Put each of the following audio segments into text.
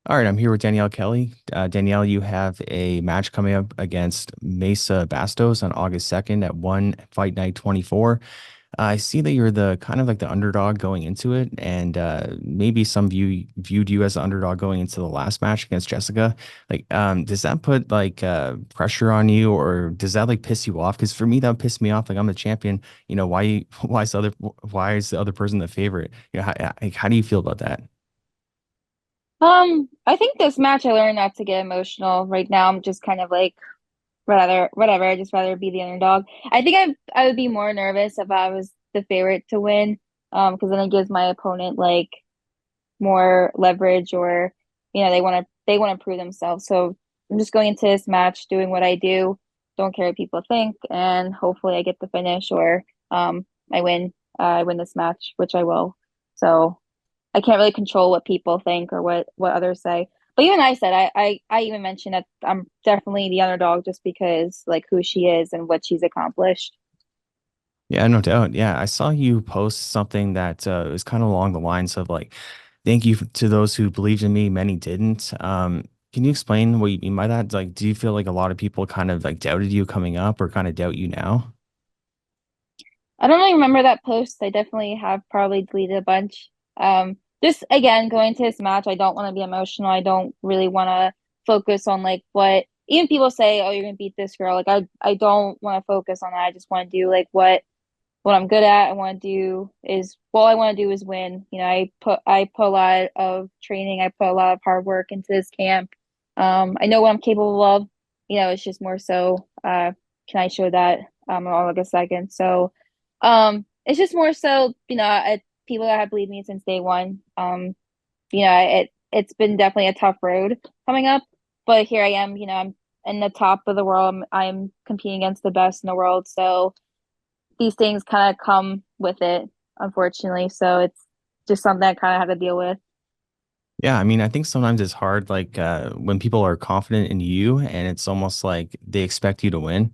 All right, I'm here with Danielle Kelly. Danielle, you have a match coming up against Mayssa Bastos on August 2nd at One Fight Night 24. I see that you're the kind of like the underdog going into it, and maybe some viewed you as the underdog going into the last match against Jessica. Does that put pressure on you, or does that like piss you off? Because for me, that would piss me off. Like I'm the champion. Why is the other person the favorite? How do you feel about that? I think this match I learned not to get emotional. Right now, I'm just kind of like rather whatever. I just rather be the underdog. I think I would be more nervous if I was the favorite to win. Because then it gives my opponent like more leverage, or they want to prove themselves. So I'm just going into this match doing what I do. Don't care what people think, and hopefully I get the finish, or I win. I win this match, which I will. So. I can't really control what people think or what others say. But even I said I even mentioned that I'm definitely the underdog just because like who she is and what she's accomplished. Yeah, no doubt. Yeah, I saw you post something that was kind of along the lines of like, "Thank you to those who believed in me, many didn't." Can you explain what you mean by that? Like, do you feel like a lot of people kind of like doubted you coming up, or kind of doubt you now? I don't really remember that post. I definitely have probably deleted a bunch. Just again going to this match, I don't want to be emotional. I don't really want to focus on like what even people say, oh, you're gonna beat this girl. Like I don't want to focus on that. I just want to do like what I'm good at. I want to do is all I want to do is win. I put a lot of training, I put a lot of hard work into this camp. I know what I'm capable of. It's just more so can I show that in August 2nd. So it's just more so, people that have believed me since day one. It's been definitely a tough road coming up, but here I am, I'm in the top of the world. I'm competing against the best in the world. So these things kind of come with it, unfortunately. So it's just something I kind of have to deal with. Yeah, I mean, I think sometimes it's hard, like when people are confident in you, and it's almost like they expect you to win,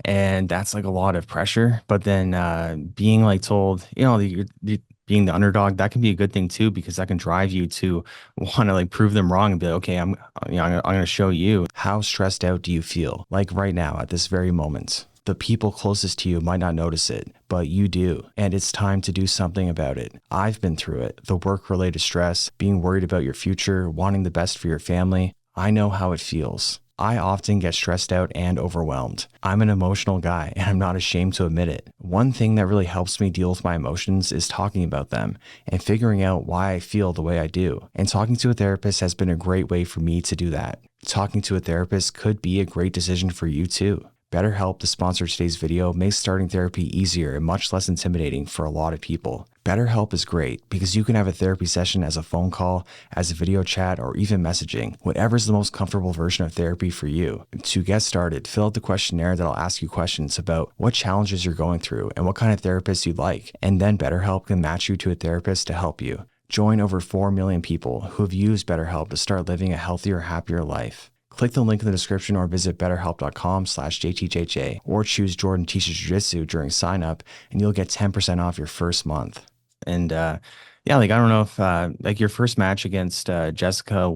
and that's like a lot of pressure. But then being like told, that being the underdog, that can be a good thing too, because that can drive you to want to like prove them wrong and be like, okay, I'm gonna show you. How stressed out do you feel? Like right now at this very moment. The people closest to you might not notice it, but you do. And it's time to do something about it. I've been through it. The work related stress, being worried about your future, wanting the best for your family. I know how it feels. I often get stressed out and overwhelmed. I'm an emotional guy, and I'm not ashamed to admit it. One thing that really helps me deal with my emotions is talking about them and figuring out why I feel the way I do. And talking to a therapist has been a great way for me to do that. Talking to a therapist could be a great decision for you too. BetterHelp, the sponsor of today's video, makes starting therapy easier and much less intimidating for a lot of people. BetterHelp is great because you can have a therapy session as a phone call, as a video chat, or even messaging, whatever's the most comfortable version of therapy for you. To get started, fill out the questionnaire that'll ask you questions about what challenges you're going through and what kind of therapist you'd like, and then BetterHelp can match you to a therapist to help you. Join over 4 million people who have used BetterHelp to start living a healthier, happier life. Click the link in the description or visit betterhelp.com/JTJJ or choose Jordan Teaches Jiu-Jitsu during sign up and you'll get 10% off your first month. And yeah, like I don't know if like your first match against Jessica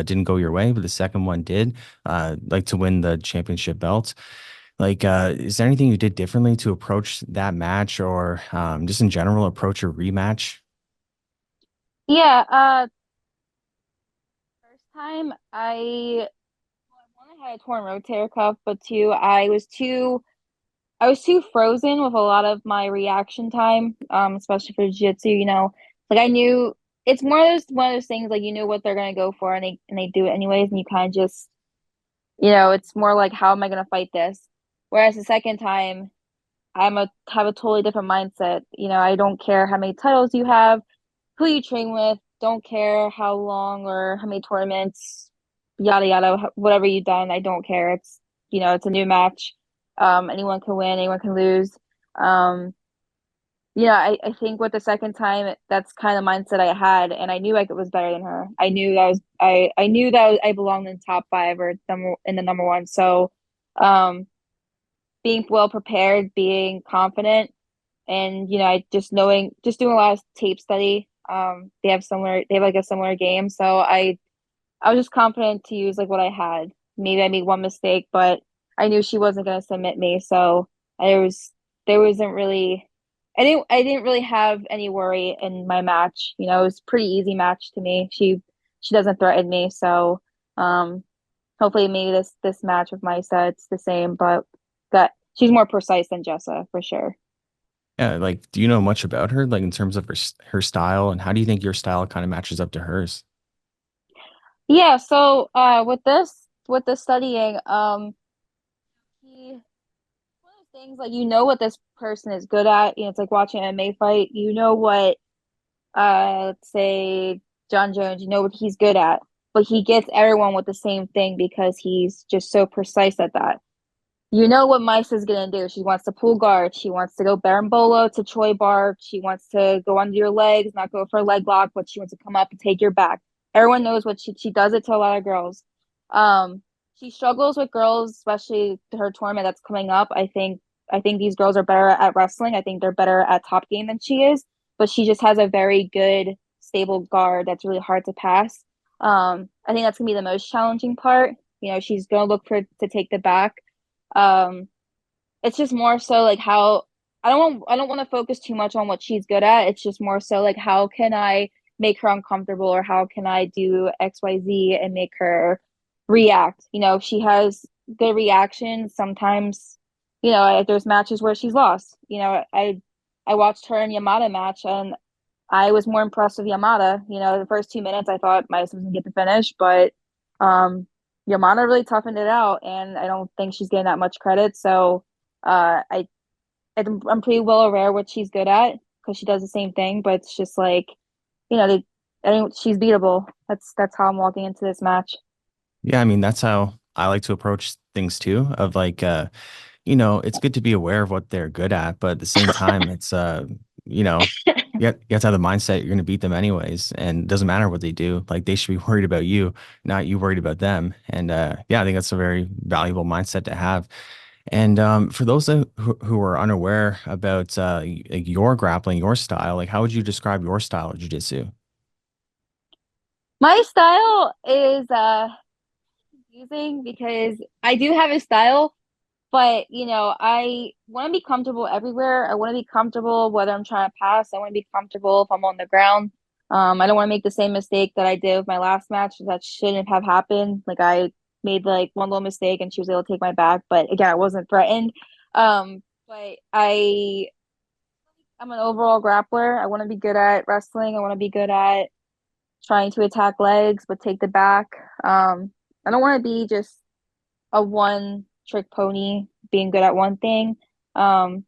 didn't go your way, but the second one did, like to win the championship belt. Like, is there anything you did differently to approach that match or just in general approach a rematch? Yeah, first time one, I had a torn rotator cuff, but two, I was too frozen with a lot of my reaction time, especially for jiu-jitsu, like I knew it's more of one of those things like you know what they're gonna go for, and they do it anyways, and you kind of just, it's more like how am I gonna fight this? Whereas the second time, have a totally different mindset. I don't care how many titles you have, who you train with, don't care how long or how many tournaments, yada yada, whatever you've done. I don't care. It's a new match. Anyone can win, anyone can lose. Um, I think with the second time, that's kind of mindset I had, and I knew like it was better than her. I knew that I belonged in the top five or in the number one. So, um, being well prepared, being confident, and I just doing a lot of tape study. They have like a similar game, so I was just confident to use like what I had. Maybe I made one mistake, but I knew she wasn't gonna submit me, so I was there wasn't really I didn't really have any worry in my match. You know, it was a pretty easy match to me. She doesn't threaten me, so um hopefully maybe this match with Mayssa it's the same, but that she's more precise than Jessa for sure. Yeah, like, do you know much about her, like in terms of her style, and how do you think your style kind of matches up to hers? Yeah, so with the studying, he one of those things like you know what this person is good at. You know, it's like watching an MMA fight. You know what let's say John Jones, you know what he's good at, but he gets everyone with the same thing because he's just so precise at that. You know what Mice is gonna do. She wants to pull guard. She wants to go berimbolo to Choi bar. She wants to go under your legs, not go for a leg lock, but she wants to come up and take your back. Everyone knows what she does it to a lot of girls. Um, she struggles with girls, especially her tournament that's coming up. I think these girls are better at wrestling. I think they're better at top game than she is, but she just has a very good stable guard that's really hard to pass. I think that's gonna be the most challenging part. You know, she's gonna look for to take the back. Um, it's just more so like how I don't want to focus too much on what she's good at. It's just more so like how can I make her uncomfortable or how can I do XYZ and make her react. You know, if she has good reactions, sometimes, you know, there's matches where she's lost. You know, I watched her in Yamada match and I was more impressed with Yamada. You know, the first 2 minutes I thought Mayusa was gonna get the finish, but um Yamada really toughened it out, and I don't think she's getting that much credit. So uh, I I'm pretty well aware what she's good at because she does the same thing. But it's just like you know, I think she's beatable. That's how I'm walking into this match. Yeah, I mean, that's how I like to approach things too, of like it's good to be aware of what they're good at, but at the same time, it's you know, you have to have the mindset you're gonna beat them anyways, and it doesn't matter what they do. Like they should be worried about you, not you worried about them. And yeah, I think that's a very valuable mindset to have. And for those who are unaware about like your grappling, your style, like how would you describe your style of jiu-jitsu? My style is confusing because I do have a style, but you know, I want to be comfortable everywhere. I want to be comfortable whether I'm trying to pass. I want to be comfortable if I'm on the ground. I don't want to make the same mistake that I did with my last match. That shouldn't have happened. Like I made like one little mistake and she was able to take my back, but again, I wasn't threatened. But I'm an overall grappler. I want to be good at wrestling. I want to be good at trying to attack legs but take the back. I don't want to be just a one trick pony being good at one thing. Because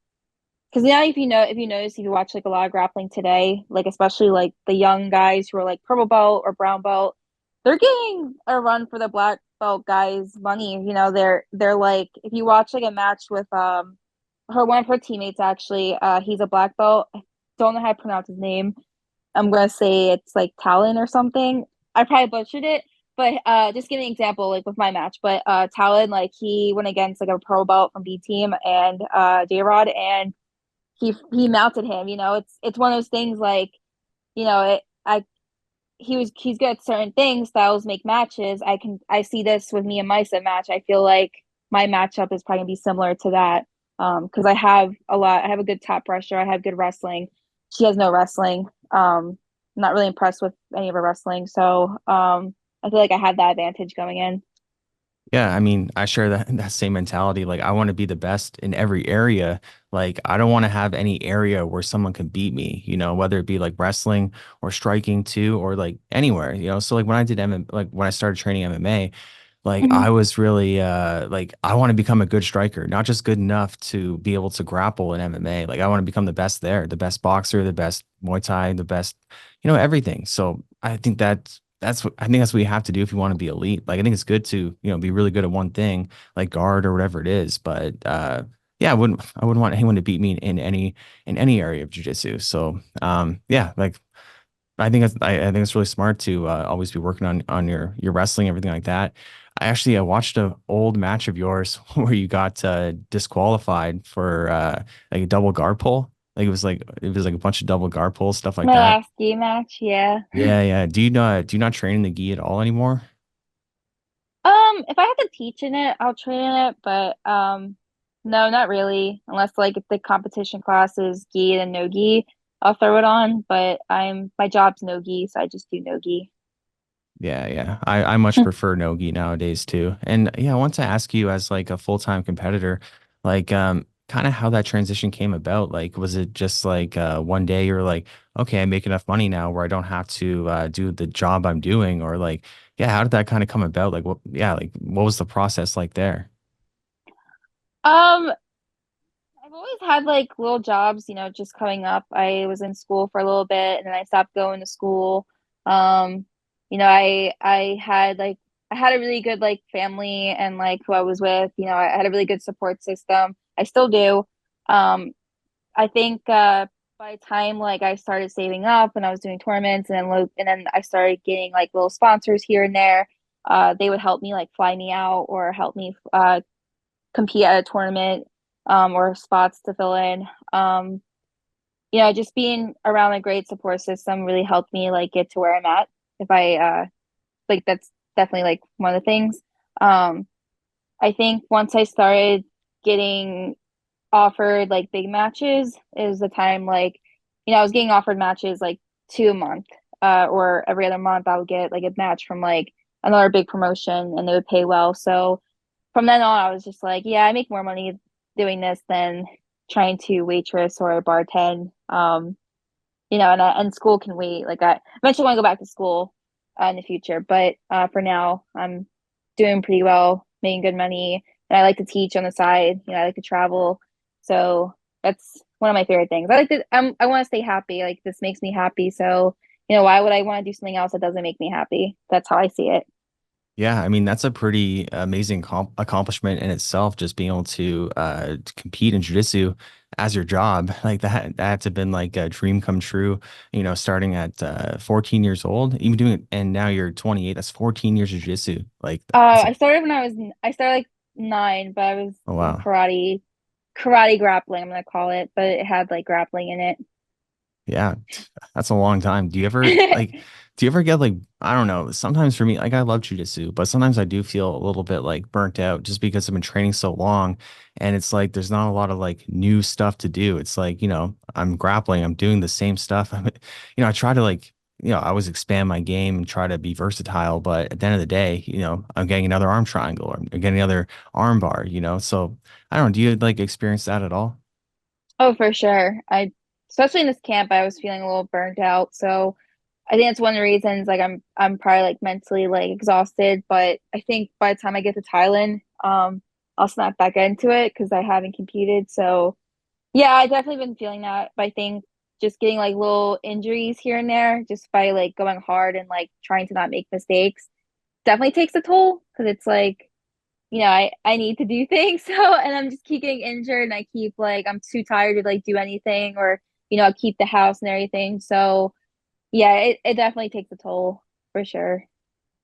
now if you notice if you watch like a lot of grappling today, like especially like the young guys who are like purple belt or brown belt, they're getting a run for the black belt guys' money. You know, they're like if you watch like a match with one of her teammates actually, he's a black belt. I don't know how to pronounce his name. I'm gonna say it's like Talon or something. I probably butchered it, but just give an example, like with my match. But Talon, like he went against like a pro belt from B team and J Rod, and he mounted him. You know, it's one of those things like you know it. He's good at certain things. Styles make matches. I see this with me and Mayssa match. I feel like my matchup is probably gonna be similar to that. Because I have a good top pressure. I have good wrestling. She has no wrestling. I'm not really impressed with any of her wrestling. So I feel like I had that advantage going in. Yeah, I mean, I share that same mentality. Like, I want to be the best in every area. Like, I don't want to have any area where someone can beat me, whether it be like wrestling or striking too, or like anywhere. So like when I did like when I started training MMA, like Mhm. I was really like I want to become a good striker, not just good enough to be able to grapple in MMA. Like I want to become the best there, the best boxer, the best Muay Thai, the best, everything. So I think that's what you have to do if you want to be elite. Like I think it's good to, be really good at one thing, like guard or whatever it is. But yeah, I wouldn't want anyone to beat me in any area of jiu-jitsu. So yeah, like I think it's really smart to always be working on your wrestling, everything like that. I watched an old match of yours where you got disqualified for like a double guard pull. Like it was like a bunch of double guard pulls, stuff like My that. last game match, yeah. Yeah, yeah. Do you not train in the gi at all anymore? If I have to teach in it, I'll train in it, but no, not really. Unless like if the competition class is gi and no gi, I'll throw it on. But my job's no gi, so I just do no gi. Yeah, yeah. I much prefer Nogi nowadays too. And yeah, I want to ask you as like a full-time competitor, like kind of how that transition came about. Like was it just like one day you're like, okay, I make enough money now where I don't have to do the job I'm doing or like yeah, how did that kind of come about? Like what yeah, like what was the process like there? Um, I've always had like little jobs, just coming up. I was in school for a little bit and then I stopped going to school. Um, I had a really good like family and like who I was with, I had a really good support system. I still do. Um, I think by the time like I started saving up and I was doing tournaments and then I started getting like little sponsors here and there, they would help me like fly me out or help me compete at a tournament or spots to fill in. Just being around a great support system really helped me like get to where I'm at. If I like that's definitely like one of the things. Um, I think once I started getting offered like big matches is the time like I was getting offered matches like 2 a month or every other month I would get like a match from like another big promotion and they would pay well. So from then on, I was just like, yeah, I make more money doing this than trying to waitress or bartend. And school can wait. Like I eventually want to go back to school in the future, but for now, I'm doing pretty well, making good money, and I like to teach on the side. I like to travel, so that's one of my favorite things. I want to stay happy. Like this makes me happy, so why would I want to do something else that doesn't make me happy? That's how I see it. Yeah, I mean that's a pretty amazing accomplishment in itself, just being able to compete in jiu-jitsu as your job. Like that had to have been like a dream come true, starting at 14 years old, even doing it, and now you're 28. That's 14 years of jiu-jitsu. Like that's a, I started like 9, but I was oh in wow. karate grappling, I'm gonna call it, but it had like grappling in Yeah, that's a long time. it. Do you ever get like, I don't know, sometimes for me, like I love jujitsu, but sometimes I do feel a little bit like burnt out just because I've been training so long and it's like there's not a lot of like new stuff to do. It's like, I'm grappling, I'm doing the same stuff. I try to like, I always expand my game and try to be versatile, but at the end of the day, I'm getting another arm triangle or I'm getting another arm bar, so I don't know, do you like experience that at all? Oh, for sure. Especially in this camp, I was feeling a little burnt out. So I think that's one of the reasons like I'm probably like mentally like exhausted. But I think by the time I get to Thailand, I'll snap back into it because I haven't competed. So yeah, I definitely been feeling that. But I think just getting like little injuries here and there, just by like going hard and like trying to not make mistakes, definitely takes a toll because it's like I need to do things. So, and I'm just keep getting injured and I keep like, I'm too tired to like do anything or, I'll keep the house and everything. So, yeah, it definitely takes a toll for sure.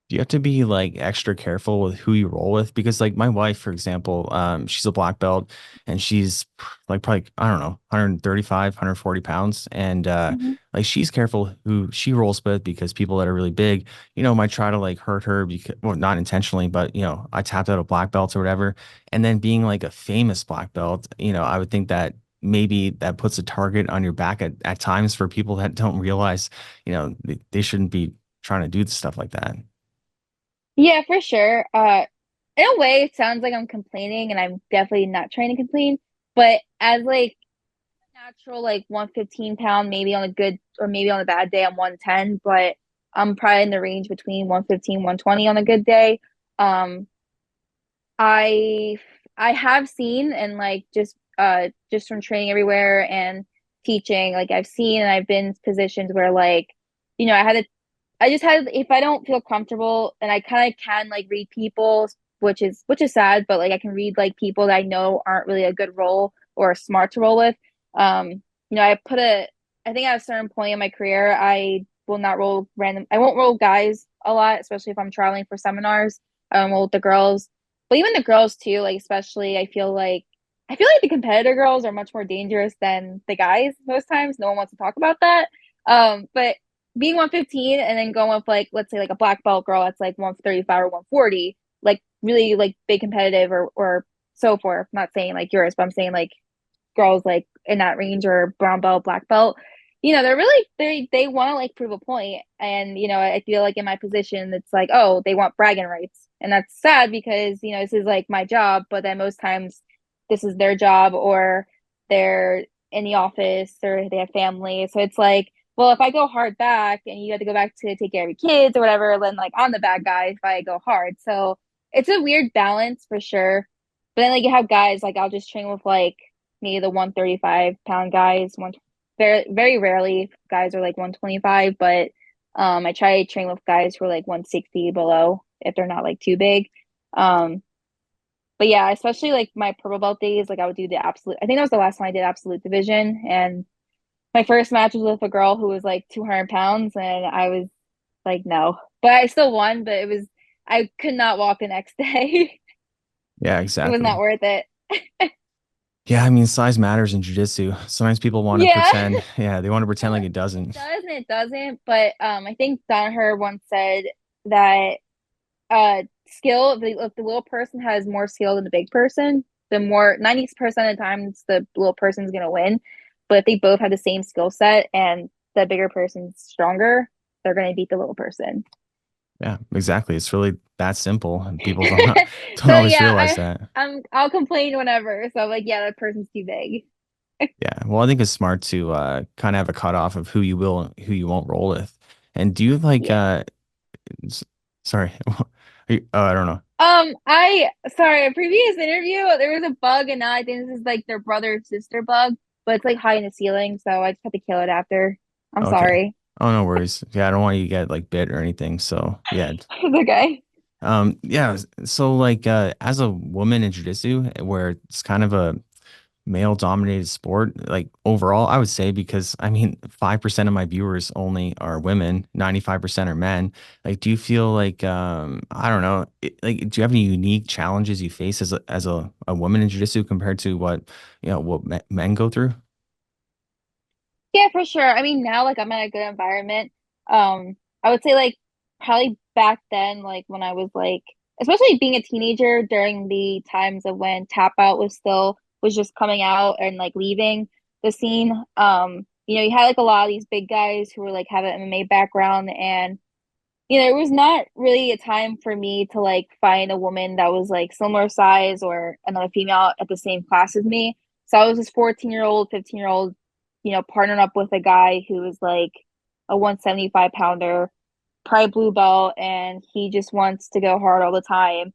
Do you have to be like extra careful with who you roll with? Because like my wife, for example, she's a black belt and she's like probably, I don't know, 135, 140 pounds. And Hmm. like she's careful who she rolls with because people that are really big, might try to like hurt her because, well, not intentionally, but I tapped out a black belt or whatever. And then being like a famous black belt, I would think that maybe that puts a target on your back at times for people that don't realize, they shouldn't be trying to do stuff like that. Yeah, for sure. In a way, it sounds like I'm complaining and I'm definitely not trying to complain, but as like natural, like 115 pound, maybe on a good or maybe on a bad day, I'm 110, but I'm probably in the range between 115, 120 on a good day. Um, I I have seen and like just from training everywhere and teaching, like I've seen and I've been in positions where like, I just had if I don't feel comfortable and I kind of can like read people, which is sad, but like I can read like people that I know aren't really a good role or smart to roll with. Um, I think at a certain point in my career, I will not roll random. I won't roll guys a lot, especially if I'm traveling for seminars. I don't roll with the girls, but even the girls too. Like especially, I feel like the competitor girls are much more dangerous than the guys most times. No one wants to talk about that. But being 115 and then going with like let's say like a black belt girl that's like 135 or 140 like really like big competitive or so forth. I'm not saying like yours, but I'm saying like girls like in that range or brown belt, black belt, they're really they want to like prove a point. And I feel like in my position, it's like, oh, they want bragging rights. And that's sad because, this is like my job, but then most times this is their job or they're in the office or they have family. So it's like, well, if I go hard back and you have to go back to take care of your kids or whatever, then like I'm the bad guy if I go hard. So it's a weird balance for sure. But then like you have guys like I'll just train with like me, the 135-pound guys. Very rarely guys are like 125, but I try to train with guys who are like 160 below if they're not like too big. Um, but yeah, especially like my purple belt days, like I would do the absolute. I think that was the last time I did absolute division, and my first match was with a girl who was like 200 pounds, and I was like, no, but I still won. But I could not walk the next day. Yeah, It was not exactly. worth it. Yeah, I mean, size matters in jiu-jitsu. Sometimes people want to Yeah. pretend, yeah, they want to pretend Well, like it it doesn't. does and it doesn't. But I think Danaher once said that skill, if the little person has more skill than the big person, the more 90% of the times the little person's gonna win. But if they both have the same skill set and the bigger person's stronger, they're gonna beat the little person. Yeah, exactly. It's really that simple, and people don't don't So always yeah, realize that. I'll complain whenever. So I'm like, yeah, that person's too big. Yeah. Well, I think it's smart to kind of have a cutoff of who you will and who you won't roll with. And do you like Yeah. s- sorry. Oh, I don't know. I sorry, a previous interview, there was a bug, and now I think this is like their brother sister bug, but it's like high in the ceiling, so I just had to kill it after. I'm Okay. sorry. Oh, no worries. Yeah, I don't want you to get like bit or anything. So yeah. It's okay. Yeah. So like as a woman in jiu-jitsu, where it's kind of a male dominated sport, like overall, I would say, because I mean, 5% of my viewers only are women, 95% are men. Like, do you feel like, I don't know, like, do you have any unique challenges you face as a woman in jiu-jitsu compared to what men go through? Yeah, for sure. I mean, now like I'm in a good environment. I would say like probably back then, like when I was like, especially being a teenager during the times of when tap out was just coming out and like leaving the scene. You had like a lot of these big guys who were like have an MMA background, and it was not really a time for me to like find a woman that was like similar size or another female at the same class as me. So I was this 14-year-old, 15-year-old, partnered up with a guy who was like a 175 pounder, probably blue belt, and he just wants to go hard all the time.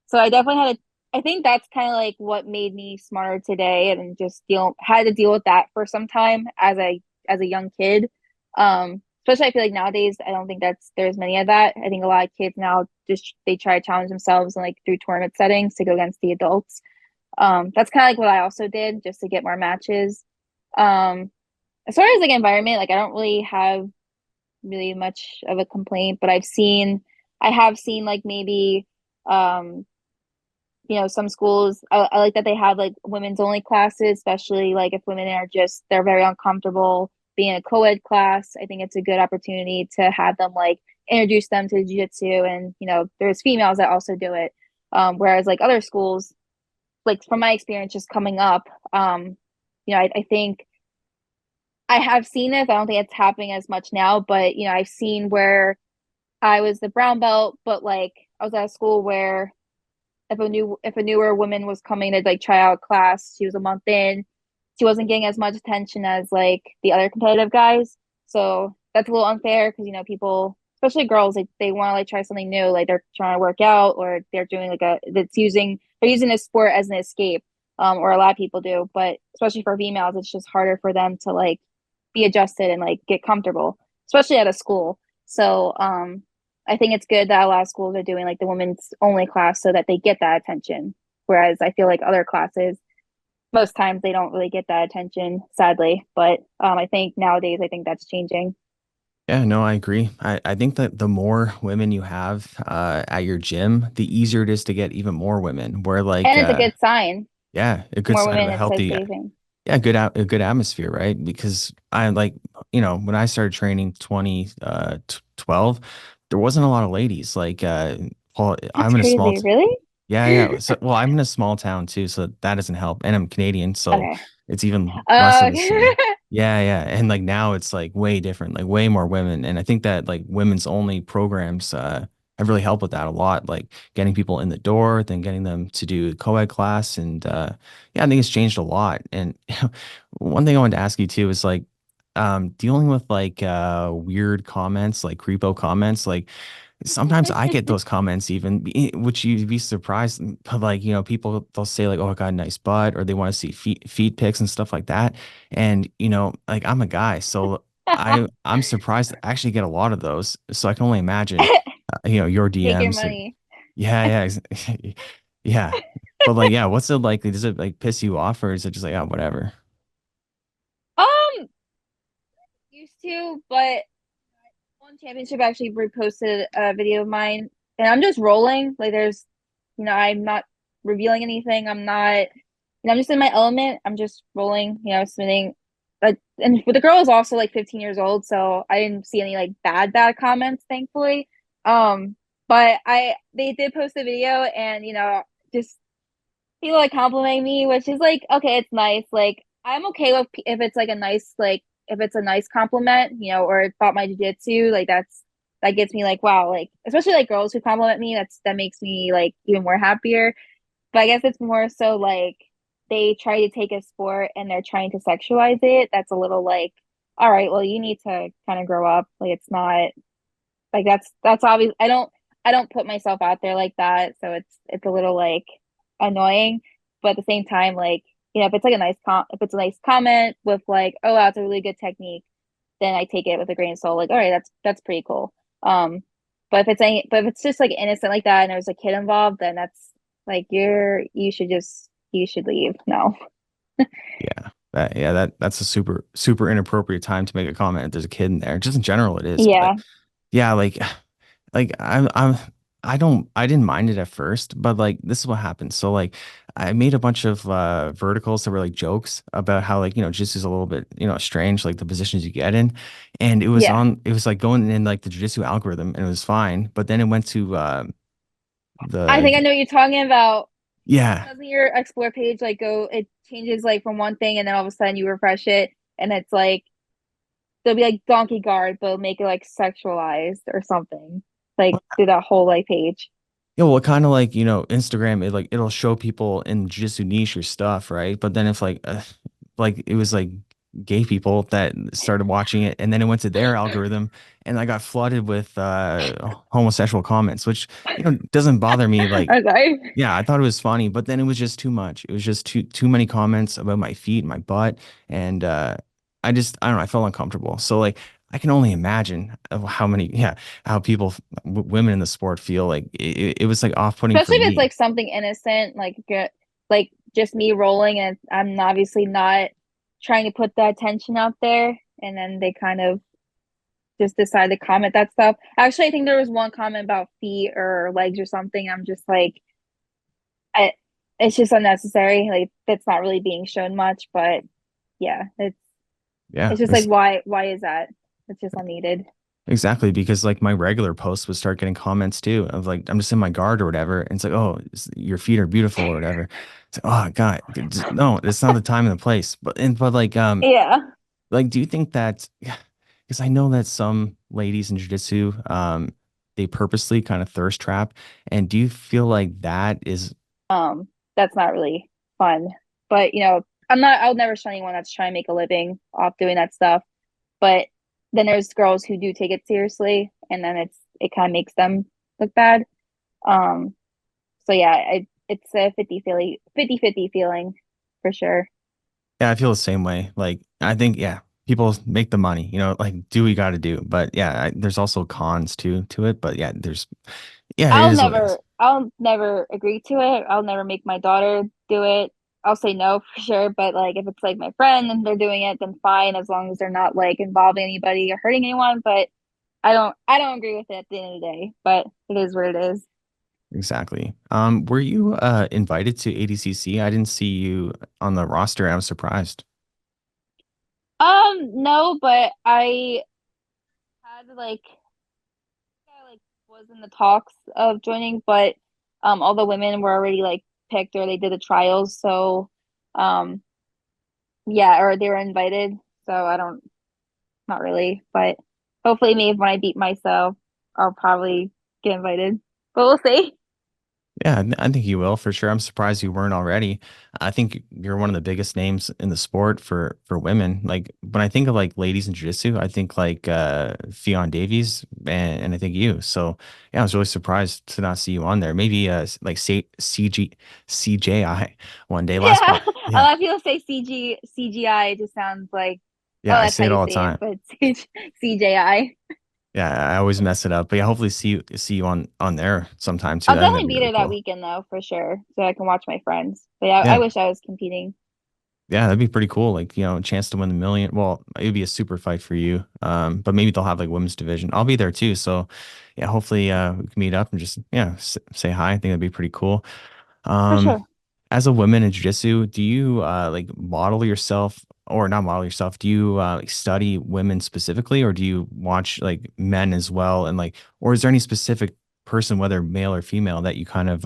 So I definitely I think that's kind of like what made me smarter today and just had to deal with that for some time as a young kid. Especially I feel like nowadays I don't think there's many of that. I think a lot of kids now just they try to challenge themselves and like through tournament settings to go against the adults. That's kind of like what I also did just to get more matches. Um, as far as like environment, like I don't really have really much of a complaint, but I have seen like maybe um some schools I like that they have like women's only classes, especially like if women are just they're very uncomfortable being a co-ed class. I think it's a good opportunity to have them like introduce them to jiu-jitsu, and there's females that also do it. Whereas like other schools, like from my experience just coming up, I think I have seen this. I don't think it's happening as much now, but I've seen where I was the brown belt, but like I was at a school where if a newer woman was coming to like try out class, she was a month in, she wasn't getting as much attention as like the other competitive guys. So that's a little unfair because people, especially girls, they want to like try something new, like they're trying to work out or they're doing like they're using this sport as an escape, or a lot of people do, but especially for females, it's just harder for them to like be adjusted and like get comfortable, especially at a school. So I think it's good that a lot of schools are doing like the women's only class so that they get that attention. Whereas I feel like other classes, most times they don't really get that attention, sadly. But I think nowadays, I think that's changing. Yeah, no, I agree. I think that the more women you have at your gym, the easier it is to get even more women. Where like And it's a good sign. yeah, a good More sign of women, a it's like healthy, saving. yeah, a good atmosphere, right? Because I like, when I started training 2012, there wasn't a lot of ladies. Like Well, That's I'm in a small crazy. Really? yeah, yeah. So, well, I'm in a small town too, so that doesn't help. And I'm Canadian, so Okay. it's even less of a Okay. scene. Yeah, yeah. And like now it's like way different, like way more women. And I think that like women's only programs have really helped with that a lot, like getting people in the door, then getting them to do co-ed class. And yeah, I think it's changed a lot. And one thing I wanted to ask you too is like dealing with like weird comments, like creepo comments, like sometimes I get those comments even, which you'd be surprised. But like, people they'll say like, "Oh, I got a nice butt," or they want to see feet pics and stuff like that. And like I'm a guy, so I'm surprised to actually get a lot of those. So I can only imagine, your Take your DMs. money. Yeah, yeah, yeah. But like, yeah, what's it like? Does it like piss you off, or is it just like, oh, whatever? Um, used to, but one championship actually reposted a video of mine, and I'm just rolling. Like, I'm not revealing anything. I'm just in my element. I'm just rolling, submitting. But the girl is also like 15 years old, so I didn't see any like bad comments, thankfully. Um, but they did post a video, and just people like compliment me, which is like, okay, it's nice. Like, I'm okay with if it's like a nice, like, if it's a nice compliment, or about my jiu-jitsu, like that gets me like, wow, like, especially like girls who compliment me, that makes me like even more happier. But I guess it's more so like they try to take a sport and they're trying to sexualize it. That's a little like, all right, well, you need to kind of grow up. Like, it's not like that's obvious. I don't put myself out there like that, so it's a little like annoying. But at the same time, like, if it's like if it's a nice comment with like, oh wow, it's a really good technique, then I take it with a grain of salt. Like, all right, that's pretty cool. But if it's just like innocent like that and there's a kid involved, then that's like you should leave. No. Yeah. That's a super super inappropriate time to make a comment if there's a kid in there. Just in general it is. But Yeah. yeah, like I didn't mind it at first, but like this is what happened. So like I made a bunch of verticals that were like jokes about how like, jiu-jitsu is a little bit, strange, like the positions you get in. And Yeah. it was like going in like the jiu-jitsu algorithm and it was fine. But then it went to I the think I know what you're talking about. yeah. Doesn't your explore page like it changes like from one thing and then all of a sudden you refresh it and it's like there'll be like donkey guard but it'll make it like sexualized or something like through that whole like page. Yeah, well, kind of like, Instagram, it'll show people in jiu-jitsu niche your stuff, right? But then if like it was like gay people that started watching it and then it went to their algorithm and I got flooded with homosexual comments, which, doesn't bother me. Like, I'm sorry. yeah, I thought it was funny, but then it was just too much. It was just too many comments about my feet, my butt, and I don't know, I felt uncomfortable. So like I can only imagine of how many how people women in the sport feel like it was like off-putting for Especially if it's me. like something innocent, like just me rolling and I'm obviously not trying to put the attention out there and then they kind of just decide to comment that stuff. Actually, I think there was one comment about feet or legs or something. I'm just like, I, it's just unnecessary. Like that's not really being shown much, but yeah, Yeah, it's just like why is that? It's just unneeded. exactly, because like my regular posts would start getting comments too of like I'm just in my guard or whatever, and it's like, oh, your feet are beautiful or whatever. It's like, oh God, no, it's not the time and the place. But Yeah. like, do you think that? Because I know that some ladies in jiu-jitsu, they purposely kind of thirst trap. And do you feel like that is, That's not really fun. But I'll never show anyone that's trying to make a living off doing that stuff. But then there's girls who do take it seriously and then it kind of makes them look bad. Um, so yeah, it's a 50-50 feeling for sure. yeah, I feel the same way. Like, I think, yeah, people make the money, like do what you got to do. But yeah, there's also cons to it. But yeah, yeah, it is what it is. I'll never agree to it. I'll never make my daughter do it. I'll say no for sure, but like if it's like my friend and they're doing it, then fine, as long as they're not like involving anybody or hurting anyone. But I don't agree with it at the end of the day, but it is what it is. Exactly. Were you invited to ADCC? I didn't see you on the roster. I was surprised. No, but I had like was in the talks of joining, but all the women were already like picked or they did the trials, so um yeah, or they were invited. So I don't, not really, but hopefully maybe when I beat myself, I'll probably get invited. But we'll see. Yeah, I think you will for sure. I'm surprised you weren't already. I think you're one of the biggest names in the sport for women. Like when I think of like ladies in jiu-jitsu, I think like Fionn Davies and I think you. So yeah, I was really surprised to not see you on there. Maybe like say CJI one day. Last Yeah, part. a Yeah. lot of people say CGI. It just sounds like, oh, Yeah, I that's how say it you all the say it, time. but it's CJI. Yeah, I always mess it up. But yeah, hopefully see you on there sometime too. I'll I think that'd definitely be be really there that cool. weekend though, for sure, so I can watch my friends. But yeah, I Yeah. wish I was competing. Yeah, that'd be pretty cool. Like, a chance to win the million. Well, it'd be a super fight for you. But maybe they'll have like women's division. I'll be there too. So yeah, hopefully we can meet up and just say hi. I think that'd be pretty cool. For Um, sure. as a woman in jiu-jitsu, do you like model yourself or not model yourself? Do you like study women specifically or do you watch like men as well? And like, or is there any specific person, whether male or female, that you kind of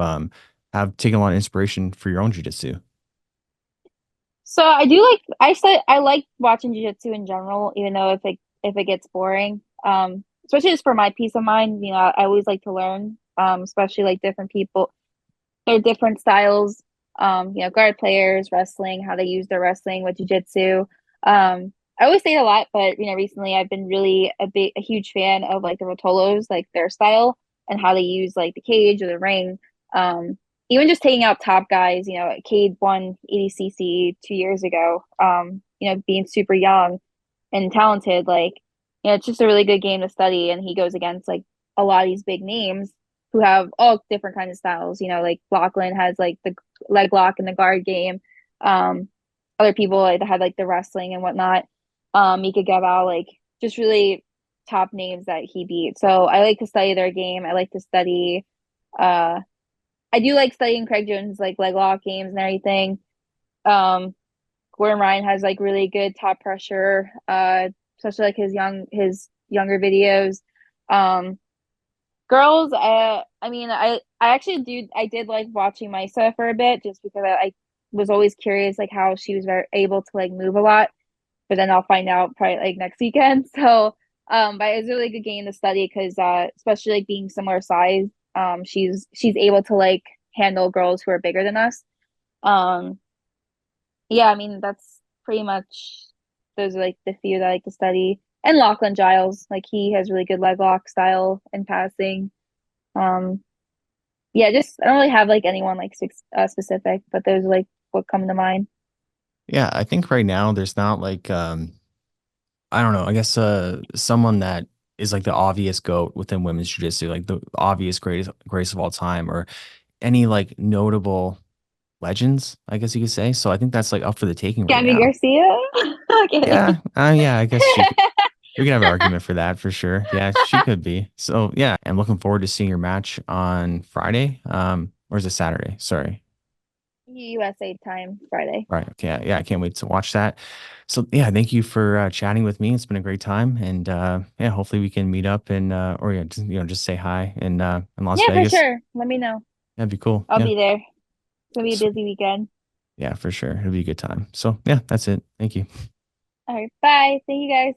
have taken a lot of inspiration for your own jiu-jitsu? So I do like I said I like watching jiu-jitsu in general, even though if it gets boring. Especially just for my peace of mind, I always like to learn, especially like different people, their different styles, guard players, wrestling, how they use their wrestling with jiu-jitsu. I always say it a lot, but recently I've been really a huge fan of like the Rotolos, like their style and how they use like the cage or the ring. Um, Even just taking out top guys, Cade won ADCC 2 years ago. Being super young and talented, like, it's just a really good game to study. And he goes against like a lot of these big names who have all different kinds of styles. Like Lachlan has like the leg lock and the guard game. Um, Other people like that had like the wrestling and whatnot. Mika Gaval, like just really top names that he beat. So I like to study their game. I like to study. Uh, I do like studying Craig Jones like leg lock games and everything. Um, Gordon Ryan has like really good top pressure, especially like his younger videos. Um, Girls, I mean, I actually I did like watching Mayssa for a bit just because I was always curious like how she was able to like move a lot, but then I'll find out probably like next weekend. So, but it was a really good game to study because especially like being similar size, she's able to like handle girls who are bigger than us. Um, yeah, I mean that's pretty much those are like the few that I like to study. And Lachlan Giles, like he has really good leg lock style and passing. Um, yeah, just I don't really have like anyone like specific, but those are like what come to mind. Yeah, I think right now there's not like I don't know, I guess someone that is like the obvious GOAT within women's jiu-jitsu, like the obvious greatest of all time, or any like notable legends, I guess you could say. So I think that's like up for the taking right Gabby now. Garcia. Yeah, Okay. yeah, I guess we can have an argument for that for sure. Yeah, she could be. So yeah, I'm looking forward to seeing your match on Friday. Or is it Saturday? Sorry. USA time Friday. Right. Okay. Yeah, I can't wait to watch that. So yeah, thank you for chatting with me. It's been a great time, and yeah, hopefully we can meet up and or yeah, just say hi in Las Yeah, for Vegas. sure. Let me know. That'd be cool. I'll Yeah. be there. It's gonna be a So, busy weekend. yeah, for sure. It'll be a good time. So yeah, that's it. Thank you. All right. Bye. Thank you guys.